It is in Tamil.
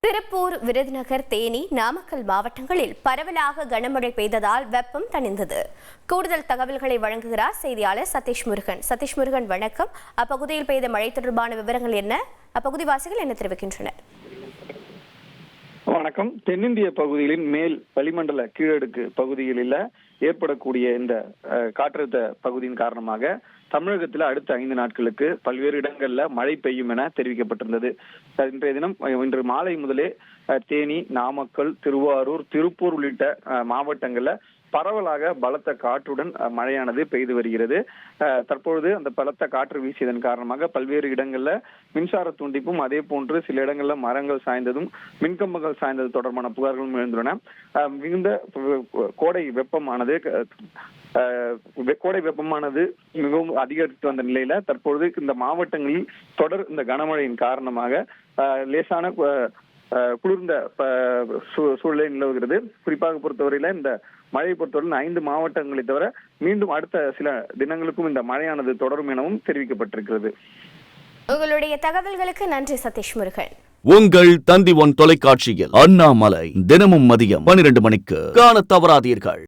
திருப்பூர், விருதுநகர், தேனி, நாமக்கல் மாவட்டங்களில் பரவலாக கனமழை பெய்ததால் வெப்பம் தணிந்தது. கூடுதல் தகவல்களை வழங்குகிறார் செய்தியாளர் சதீஷ் முருகன். சதீஷ் முருகன், வணக்கம். அப்பகுதியில் பெய்த மழை தொடர்பான விவரங்கள் என்ன? அப்பகுதிவாசிகள் என்ன தெரிவிக்கின்றனர்? வணக்கம். தென்னிந்திய பகுதிகளின் மேல் வளிமண்டல கீழடுக்கு பகுதிகளில் ஏற்படக்கூடிய இந்த காற்றழுத்த பகுதியின் காரணமாக தமிழகத்தில் அடுத்த 5 நாட்களுக்கு பல்வேறு இடங்கள்ல மழை பெய்யும் என தெரிவிக்கப்பட்டிருந்தது. இன்றைய தினம் இன்று மாலை முதலே தேனி, நாமக்கல், திருவாரூர், திருப்பூர் உள்ளிட்ட மாவட்டங்கள்ல பரவலாக பலத்த காற்றுடன் மழையானது பெய்து வருகிறது. தற்பொழுது அந்த பலத்த காற்று வீசியதன் காரணமாக பல்வேறு இடங்கள்ல மின்சார துண்டிப்பும், அதே போன்று சில இடங்கள்ல மரங்கள் சாய்ந்ததும், மின்கம்பங்கள் சாய்ந்தது தொடர்பான புகார்களும் எழுந்துள்ளன. மிகுந்த கோடை வெப்பமானது மிகவும் அதிகரித்து வந்த நிலையில தற்பொழுது இந்த மாவட்டங்களில் தொடர் இந்த கனமழையின் காரணமாக லேசான குளிர்ந்த சூழ்நிலை நிலவுகிறது. குறிப்பாக பொறுத்தவரையில இந்த மழையை பொறுத்தவரை 5 மாவட்டங்களை தவிர மீண்டும் அடுத்த சில தினங்களுக்கும் இந்த மழையானது தொடரும் எனவும் தெரிவிக்கப்பட்டிருக்கிறது. உங்களுடைய தகவல்களுக்கு நன்றி சதீஷ் முருகன். உங்கள் தந்தி ஒன் தொலைக்காட்சியில் அண்ணாமலை தினமும் மதியம் 12 மணிக்கு காண தவறாதீர்கள்.